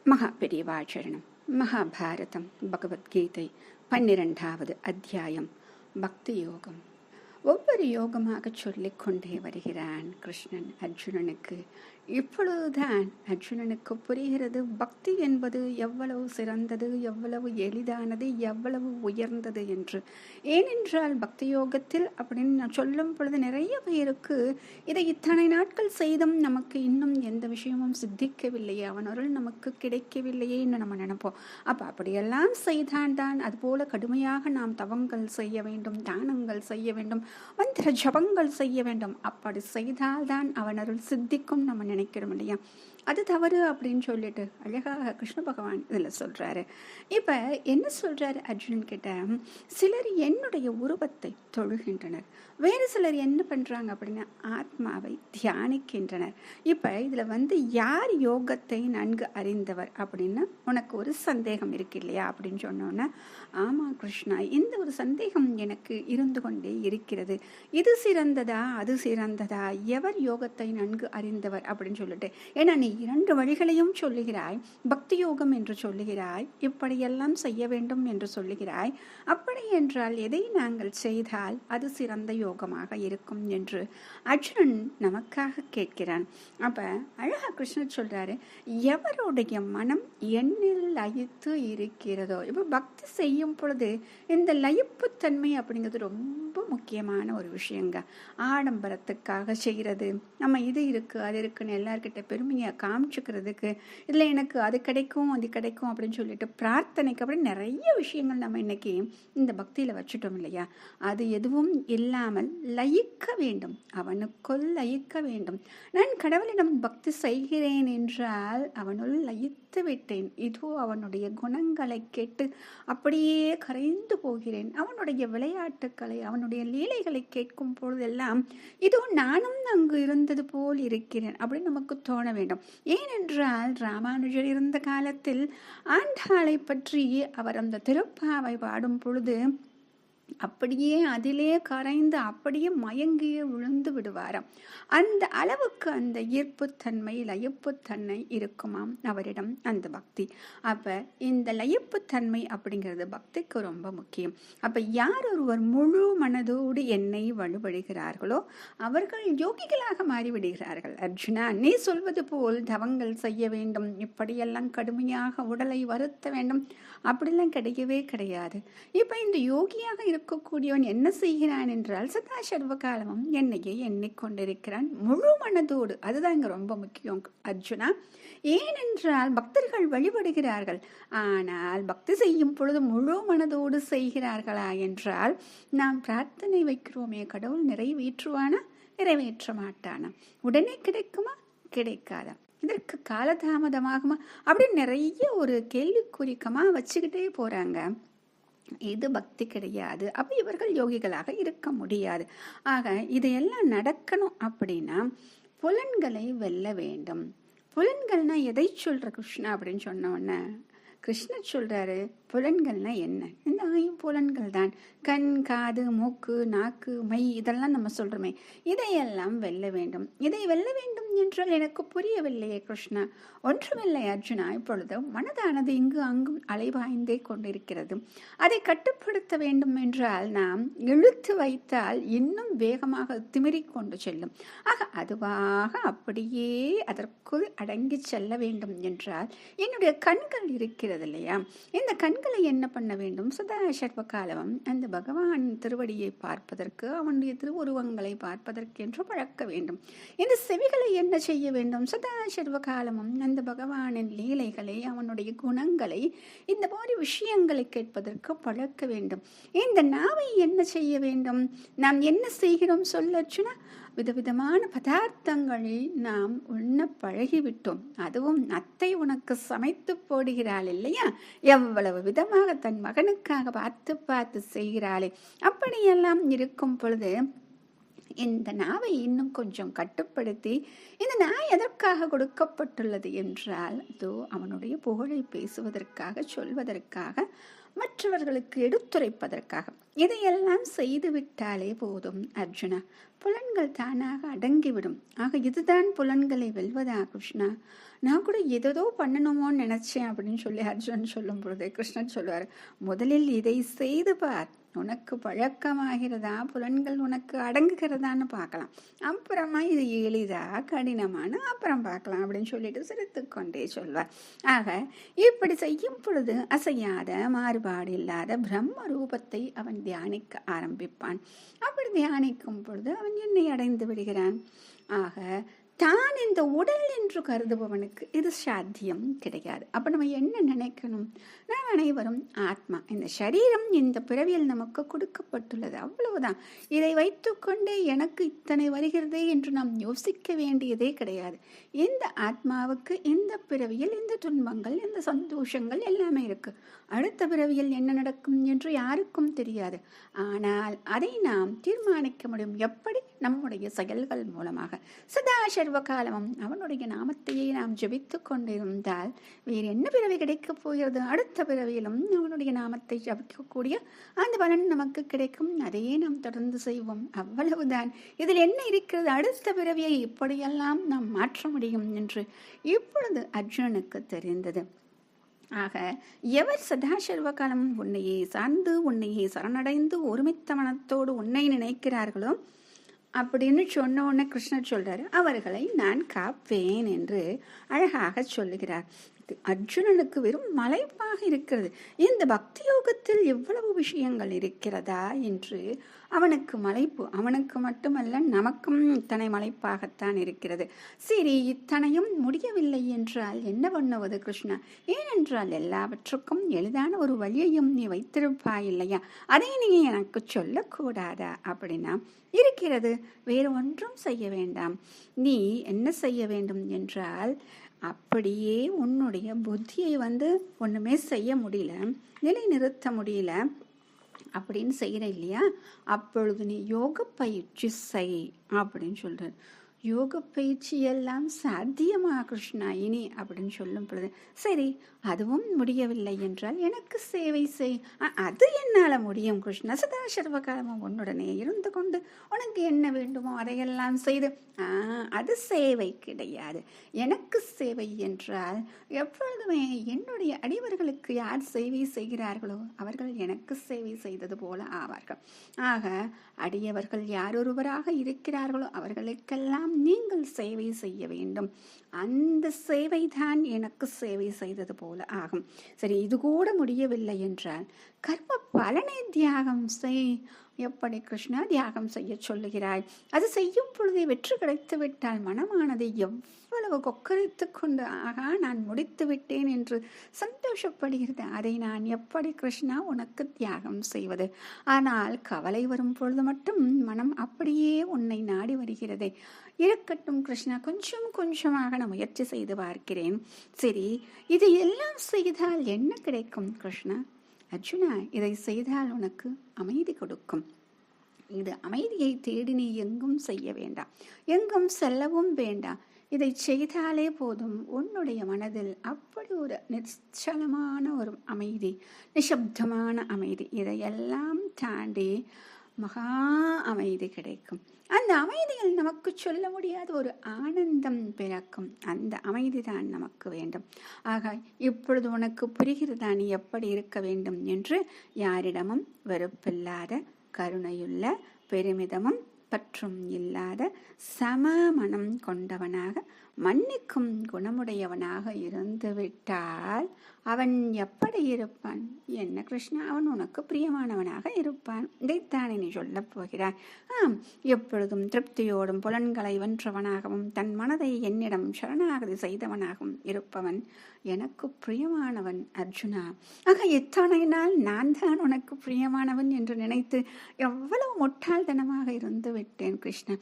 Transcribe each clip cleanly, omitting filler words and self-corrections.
மகாபெரிவாச்சரணம். மகாபாரதம் பகவத்கீதை 12வது அத்தியாயம் பக்தி யோகம். ஒவ்வொரு யோகமாக சொல்லிக்கொண்டே வருகிறான் கிருஷ்ணன் அர்ஜுனனுக்கு. இப்பொழுதுதான் அர்ஜுனனுக்கு புரிகிறது பக்தி என்பது எவ்வளவு சிறந்தது, எவ்வளவு எளிதானது, எவ்வளவு உயர்ந்தது என்று. ஏனென்றால் பக்தி யோகத்தில் அப்படின்னு நான் சொல்லும் பொழுது நிறைய பேருக்கு இதை இத்தனை நாட்கள் செய்தும் நமக்கு இன்னும் எந்த விஷயமும் சித்திக்கவில்லையே, அவனொருள் நமக்கு கிடைக்கவில்லையே என்று நம்ம நினைப்போம். அப்போ அப்படியெல்லாம் செய்தான் அதுபோல கடுமையாக நாம் தவங்கள் செய்ய வேண்டும், தானங்கள் செய்ய வேண்டும், மந்திர ஜபங்கள் செய்ய வேண்டும். அப்படி செய்தால்தான் அவனருள் சித்திக்கும் நம்ம நினைக்கிறோம் இல்லையா? அது தவறு அப்படின்னு சொல்லிட்டு அழகாக கிருஷ்ண பகவான் இதில் சொல்கிறாரு. இப்போ என்ன சொல்கிறாரு அர்ஜுனன் கிட்ட, சிலர் என்னுடைய உருவத்தை தொழுகின்றனர், வேறு சிலர் என்ன பண்ணுறாங்க அப்படின்னா ஆத்மாவை தியானிக்கின்றனர். இப்போ இதில் யார் யோகத்தை நன்கு அறிந்தவர் அப்படின்னு உனக்கு ஒரு சந்தேகம் இருக்கு இல்லையா அப்படின்னு சொன்னோன்னே, ஆமாம் கிருஷ்ணா, இந்த ஒரு சந்தேகம் எனக்கு இருந்து கொண்டே இருக்கிறது. இது சிறந்ததா அது சிறந்ததா, எவர் யோகத்தை நன்கு அறிந்தவர் அப்படின்னு சொல்லிட்டு. ஏன்னா நீ 2 வழிகளையும் சொல்லுகிறாய், பக்தி யோகம் என்று சொல்லுகிறாய், இப்படியெல்லாம் செய்ய வேண்டும் என்று சொல்லுகிறாய். அப்படி என்றால் எதை நாங்கள் செய்தால் அது சிறந்த யோகமாக இருக்கும் என்று அர்ஜுனன் நமக்காக கேட்கிறான். அப்ப அழகா கிருஷ்ணன் சொல்றாரு, எவருடைய மனம் எண்ணில் லயித்து இருக்கிறதோ. இப்போ பக்தி செய்யும் பொழுது இந்த லயிப்புத்தன்மை அப்படிங்கிறது ரொம்ப முக்கியமான ஒரு விஷயங்க. ஆடம்பரத்துக்காக செய்கிறது, நம்ம இது இருக்கு அது இருக்குன்னு எல்லார்கிட்ட பெருமையை காமிச்சுக்கிறதுக்கு, இதில் எனக்கு அது கிடைக்கும் அது கிடைக்கும் அப்படின்னு சொல்லிட்டு பிரார்த்தனைக்கு அப்படி நிறைய விஷயங்கள் நம்ம இன்னைக்கு இந்த பக்தியில் வச்சுட்டோம் இல்லையா? அது எதுவும் இல்லாமல் லயிக்க வேண்டும், அவனுக்குள் லயிக்க வேண்டும். நான் கடவுளிடம் பக்தி செய்கிறேன் என்றால் அவனுள் லயித்து விட்டேன், இதோ அவனுடைய குணங்களை கேட்டு அப்படியே கரைந்து போகிறேன், அவனுடைய விளையாட்டுக்களை அவனுடைய லீலைகளை கேட்கும் பொழுதெல்லாம் இதோ நானும் அங்கு இருந்தது போல் இருக்கிறேன் அப்படின்னு நமக்கு தோண வேண்டும். ஏனென்றால் ராமானுஜர் இருந்த காலத்தில் ஆண்டாளை பற்றி அவர் அந்த திருப்பாவை பாடும் பொழுது அப்படியே அதிலே கரைந்து அப்படியே மயங்கியே விழுந்து விடுவாராம். அந்த அளவுக்கு அந்த ஈர்ப்புத்தன்மை லயிப்புத்தன்மை இருக்குமாம் அவரிடம் அந்த பக்தி. அப்ப இந்த லயிப்புத்தன்மை அப்படிங்கிறது பக்திக்கு ரொம்ப முக்கியம். அப்ப யார் ஒருவர் முழு மனதோடு என்னை வழிபடுகிறார்களோ அவர்கள் யோகிகளாக மாறிவிடுகிறார்கள். அர்ஜுனா, நீ சொல்வது போல் தவங்கள் செய்ய வேண்டும், இப்படியெல்லாம் கடுமையாக உடலை வருத்த வேண்டும், அப்படிலாம் கிடையவே கிடையாது. இப்ப இந்த யோகியாக இருக்கக்கூடியவன் என்ன செய்கிறான் என்றால் சதா சர்வ காலமும் என்னையே எண்ணிக்கொண்டிருக்கிறான் முழு மனதோடு. அதுதான் இங்க ரொம்ப முக்கியம் அர்ஜுனா. ஏனென்றால் பக்தர்கள் வழிபடுகிறார்கள், ஆனால் பக்தி செய்யும் பொழுது முழு மனதோடு செய்கிறார்களா என்றால், நாம் பிரார்த்தனை வைக்கிறோமே கடவுள் நிறைவேற்றுவானா நிறைவேற்ற மாட்டானா, உடனே கிடைக்குமா கிடைக்காதா, இதற்கு காலதாமதமாகுமா அப்படின்னு நிறைய ஒரு கேள்விக்குறிக்கமா வச்சுக்கிட்டே போறாங்க. இது பக்தி கிடையாது. அப்ப இவர்கள் யோகிகளாக இருக்க முடியாது. ஆக இதையெல்லாம் நடக்கணும் அப்படின்னா புலன்களை வெல்ல வேண்டும். புலன்கள்னா எதை சொல்ற கிருஷ்ணா அப்படின்னு சொன்ன உடனே கிருஷ்ணர் சொல்றாரு, புலன்கள்னா என்ன? இந்த 5 புலன்கள் தான். கண், காது, மூக்கு, நாக்கு, மை, இதெல்லாம் நம்ம சொல்றோமே, இதையெல்லாம் வெல்ல வேண்டும். இதை வெல்ல வேண்டும் என்றால் எனக்கு புரியவில்லையே கிருஷ்ணா. ஒன்றுமில்லை அர்ஜுனா, இப்பொழுது மனதானது இங்கு அங்கும் அலைபாய்ந்தே கொண்டிருக்கிறது. அதை கட்டுப்படுத்த வேண்டும் என்றால் நாம் இழுத்து வைத்தால் இன்னும் வேகமாக திமிரிக் கொண்டு செல்லும். ஆக அதுவாக அப்படியே அதற்குள் அடங்கி செல்ல வேண்டும் என்றால் என்னுடைய கண்கள் இருக்கிறது இல்லையா, இந்த கண்களை என்ன பண்ண வேண்டும்? சதா சர்வ காலமும் அந்த பகவான் திருவடியை பார்ப்பதற்கு, அவனுடைய திருவுருவங்களை பார்ப்பதற்கு என்று பழக்க வேண்டும். இந்த செவிகளை என்ன செய்ய வேண்டும்? சதா சர்வ காலமும் அந்த பகவானின் லீலைகளை, அவனுடைய குணங்களை, இந்த மாதிரி விஷயங்களை கேட்பதற்கு பழக்க வேண்டும். இந்த நாவை என்ன செய்ய வேண்டும்? நாம் என்ன செய்கிறோம் சொல்லச்சுனா, விதவிதமான பதார்த்தங்களை நாம் உண்ண பழகிவிட்டோம். அதுவும் அத்தை உனக்கு சமைத்து போடுகிறாள் இல்லையா, எவ்வளவு விதமாக தன் மகனுக்காக பார்த்து பார்த்து செய்கிறாளே. அப்படியெல்லாம் இருக்கும் பொழுது இந்த நாவை இன்னும் கொஞ்சம் கட்டுப்படுத்தி, இந்த நாய் எதற்காக கொடுக்கப்பட்டுள்ளது என்றால், அதோ அவனுடைய புகழை பேசுவதற்காக, சொல்வதற்காக, மற்றவர்களுக்கு எடுத்துரைப்பதற்காக. இதையெல்லாம் செய்துவிட்டாலே போதும் அர்ஜுனா, புலன்கள் தானாக அடங்கிவிடும். ஆக இதுதான் புலன்களை வெல்வதா கிருஷ்ணா? நான் கூட ஏதோ பண்ணணுமோன்னு நினைச்சேன் அப்படின்னு சொல்லி அர்ஜுனன் சொல்லும் பொழுது கிருஷ்ணன் சொல்லுவார், முதலில் இதை செய்து பார், உனக்கு பழக்கமாகிறதா, புலன்கள் உனக்கு அடங்குகிறதான்னு பார்க்கலாம், அப்புறமா இது எளிதா கடினமான அப்புறம் பார்க்கலாம் அப்படின்னு சொல்லிட்டு சிரித்து கொண்டே சொல்வார். ஆக இப்படி செய்யும் பொழுது அசையாத மாறுபாடு இல்லாத பிரம்ம ரூபத்தை அவன் தியானிக்க ஆரம்பிப்பான். அப்படி தியானிக்கும் பொழுது அவன் என்னை அடைந்து விடுகிறான். ஆக தான் இந்த உடல் என்று கருதுபவனுக்கு இது சாத்தியம் கிடையாது. அப்ப நம்ம என்ன நினைக்கணும்? நாம் அனைவரும் ஆத்மா. இந்த சரீரம் இந்த பிறவியில் நமக்கு கொடுக்கப்பட்டுள்ளது, அவ்வளவுதான். இதை வைத்துக்கொண்டே எனக்கு இத்தனை வருகிறதே என்று நாம் யோசிக்க வேண்டியதே கிடையாது. இந்த ஆத்மாவுக்கு இந்த பிறவியில் இந்த துன்பங்கள், இந்த சந்தோஷங்கள் எல்லாமே இருக்கு. அடுத்த பிறவியில் என்ன நடக்கும் என்று யாருக்கும் தெரியாது. ஆனால் அதை நாம் தீர்மானிக்க முடியும். எப்படி? நம்முடைய செயல்கள் மூலமாக. சதா சர்வ காலமும் அவனுடைய நாமத்தையே நாம் ஜபித்து கொண்டிருந்தால் வேறு என்ன பிறவி கிடைக்கப் போகிறது? அடுத்த பிறவியிலும் அவனுடைய நாமத்தை ஜபிக்கக்கூடிய அந்த பலன் நமக்கு கிடைக்கும். அதையே நாம் தொடர்ந்து செய்வோம், அவ்வளவுதான். இதில் என்ன இருக்கிறது? அடுத்த பிறவியை இப்படியெல்லாம் நாம் மாற்ற முடியும் என்று இப்பொழுது அர்ஜுனனுக்கு தெரிந்தது. ஆக எவர் சதாசர்வ காலம் உன்னையே சார்ந்து உன்னையே சரணடைந்து ஒருமித்த மனத்தோடு உன்னை நினைக்கிறார்களோ அப்படின்னு சொன்ன உடனே கிருஷ்ணர் சொல்றாரு, அவர்களை நான் காப்பேன் என்று அழகாக சொல்லுகிறார். அர்ஜுனனுக்கு வெறும் மலைப்பாக இருக்கிறது. இந்த பக்தி யோகத்தில் எவ்வளவு விஷயங்கள் இருக்கிறதா என்று அவனுக்கு மலைப்பு. அவனுக்கு மட்டுமல்ல, நமக்கும் இத்தனை மலைப்பாகத்தான் இருக்கிறது. சரி, இத்தனையும் முடியவில்லை என்றால் என்ன பண்ணுவது கிருஷ்ணா? ஏனென்றால் எல்லாவற்றுக்கும் எளிதான ஒரு வழியையும் நீ வைத்திருப்பாய் இல்லையா? அதை நீ எனக்கு சொல்லக்கூடாதா? அப்படின்னா இருக்கிறது, வேறு ஒன்றும் செய்ய வேண்டாம். நீ என்ன செய்ய வேண்டும் என்றால், அப்படியே உன்னுடைய புத்தியை ஒன்றுமே செய்ய முடியல, நிலைநிறுத்த முடியல அப்படின்னு செய்கிற இல்லையா, அப்பொழுது நீ யோக பயிற்சி செய் அப்படின்னு சொல்ற. யோக பயிற்சி எல்லாம் சாத்தியமா கிருஷ்ணா இனி அப்படின்னு சொல்லும் பொழுது, சரி அதுவும் முடியவில்லை என்றால் எனக்கு சேவை செய். அது என்னால் முடியும் கிருஷ்ணா, சதா சர்வகாலமும் உன்னுடனே இருந்து கொண்டு உனக்கு என்ன வேண்டுமோ அதையெல்லாம் செய்து. அது சேவை கிடையாது. எனக்கு சேவை என்றால் எப்பொழுதுமே என்னுடைய அடியவர்களுக்கு யார் சேவை செய்கிறார்களோ அவர்கள் எனக்கு சேவை செய்தது போல ஆவார்கள். ஆக அடியவர்கள் யாரொருவராக இருக்கிறார்களோ அவர்களுக்கெல்லாம் நீங்கள் சேவை செய்ய வேண்டும். அந்த சேவை தான் எனக்கு சேவை செய்தது போல ஆகும். சரி, இது கூட முடியவில்லை என்றால் கர்ம பலனை தியாகம் செய். எப்படி கிருஷ்ணா தியாகம் செய்ய சொல்லுகிறாய்? அது செய்யும் பொழுதே வெற்றி கிடைத்து விட்டால் மனமானது எவ்வளவு கொக்கரித்து கொண்டு ஆகா நான் முடித்து விட்டேன் என்று சந்தோஷப்படுகிறது. அதை நான் எப்படி கிருஷ்ணா உனக்கு தியாகம் செய்வது? ஆனால் கவலை வரும் பொழுது மட்டும் மனம் அப்படியே உன்னை நாடி வருகிறதே. இருக்கட்டும் கிருஷ்ணா, கொஞ்சம் கொஞ்சமாக நான் முயற்சி செய்து பார்க்கிறேன். சரி, இது எல்லாம் செய்தால் என்ன கிடைக்கும் கிருஷ்ணா? அர்ஜுனா, இதை செய்தால் உனக்கு அமைதி கொடுக்கும். இது அமைதியை தேடி நீ எங்கும் செய்ய வேண்டாம், எங்கும் செல்லவும் வேண்டாம். இதை செய்தாலே போதும், உன்னுடைய மனதில் அப்படி ஒரு நிச்சலமான ஒரு அமைதி, நிசப்தமான அமைதி, இதையெல்லாம் தாண்டி மகா அமைதி கிடைக்கும். அந்த அமைதியில் நமக்கு சொல்ல முடியாத ஒரு ஆனந்தம் பிறக்கும். அந்த அமைதி தான் நமக்கு வேண்டும். ஆக இப்பொழுது உனக்கு புரிகிறதா நீ எப்படி இருக்க வேண்டும் என்று? யாரிடமும் வெறுப்பில்லாத, கருணையுள்ள, பெருமிதமும் பற்றும் இல்லாத, சம மனம் கொண்டவனாக, மன்னிக்கும் குணமுடையவனாக இருந்து விட்டால் அவன் எப்படி இருப்பான்? என்ன கிருஷ்ணா, அவன் உனக்கு பிரியமானவனாக இருப்பான். இதைத்தானே நீ சொல்லப் போகிறாய். எப்பொழுதும் திருப்தியோடும் புலன்களை வென்றவனாகவும் தன் மனதை என்னிடம் சரணாகதி செய்தவனாகவும் இருப்பவன் எனக்கு பிரியமானவன் அர்ஜுனா. ஆக எத்தனை நாள் நான் தான் உனக்கு பிரியமானவன் என்று நினைத்து எவ்வளவு முட்டாள்தனமாக இருந்து விட்டேன் கிருஷ்ணா.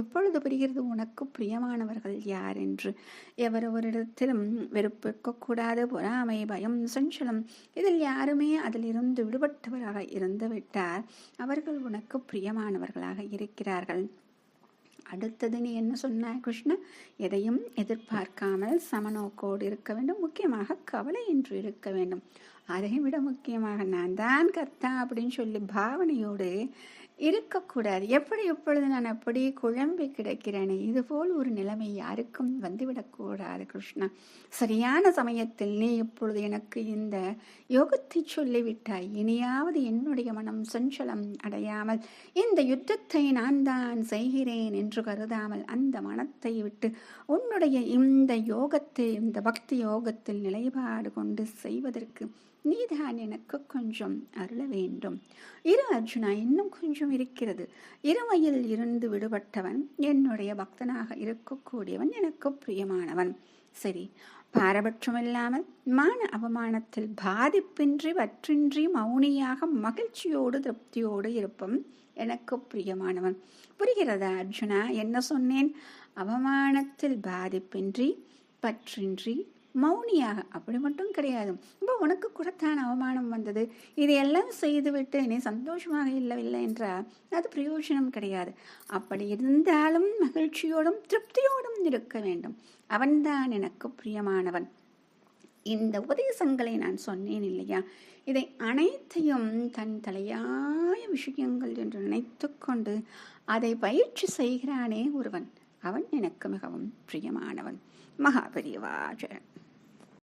இப்பொழுது புரிகிறது உனக்கு பிரியமானவர்கள் யார் என்று. எவரொரிடத்திலும் வெறுப்பு இருக்கக்கூடாது, பொறாமை, பயம், சஞ்சலம், இதில் யாருமே அதிலிருந்து விடுபட்டவராக இருந்து விட்டார் அவர்கள் உனக்கு பிரியமானவர்களாக இருக்கிறார்கள். அடுத்தது நீ என்ன சொன்னாய் கிருஷ்ணா? எதையும் எதிர்பார்க்காமல் சமநோக்கோடு இருக்க வேண்டும். முக்கியமாக கவலை என்று இருக்க வேண்டும். அதை விட முக்கியமாக நான் தான் கர்த்தா அப்படின்னு சொல்லி பாவனையோடு இருக்கக்கூடாது. எப்படி இப்பொழுது நான் அப்படியே குழம்பி கிடக்கிறேனே, இதுபோல் ஒரு நிலைமை யாருக்கும் வந்துவிடக்கூடாது கிருஷ்ணா. சரியான சமயத்தில் நீ இப்பொழுது எனக்கு இந்த யோகத்தை சொல்லிவிட்டாய். இனியாவது என்னுடைய மனம் சஞ்சலம் அடையாமல் இந்த யுத்தத்தை நான் தான் செய்கிறேன் என்று கருதாமல் அந்த மனத்தை விட்டு உன்னுடைய இந்த யோகத்தை, இந்த பக்தி யோகத்தில் நிலைப்பாடு கொண்டு செய்வதற்கு நீதான் எனக்கு கொஞ்சம் அருள வேண்டும். இரு அர்ஜுனா, இன்னும் கொஞ்சம் இருக்கிறது. இருமையில் இருந்து விடுபட்டவன், என்னுடைய பக்தனாக இருக்கக்கூடியவன், எனக்கு பிரியமானவன். சரி, பாரபட்சமில்லாமல் மான அவமானத்தில் பாதிப்பின்றி வற்றின்றி மௌனியாக மகிழ்ச்சியோடு திருப்தியோடு இருப்பவன், எனக்கு பிரியமானவன். புரிகிறதா அர்ஜுனா என்ன சொன்னேன்? அவமானத்தில் பாதிப்பின்றி பற்றின்றி மௌனியாக, அப்படி மட்டும் கிடையாது. இப்போ உனக்கு கூடத்தான் அவமானம் வந்தது, இதையெல்லாம் செய்துவிட்டு நீ சந்தோஷமாக இல்லவில்லை என்றால் அது பிரயோஜனம் கிடையாது. அப்படி இருந்தாலும் மகிழ்ச்சியோடும் திருப்தியோடும் இருக்க வேண்டும். அவன்தான் எனக்கு பிரியமானவன். இந்த உபதேசங்களை நான் சொன்னேன் இல்லையா, இதை அனைத்தையும் தன் தலையாய விஷயங்கள் என்று நினைத்து கொண்டு அதை பயிற்சி செய்கிறானே ஒருவன், அவன் எனக்கு மிகவும் பிரியமானவன். மகாபெரிவா ஜெயன்.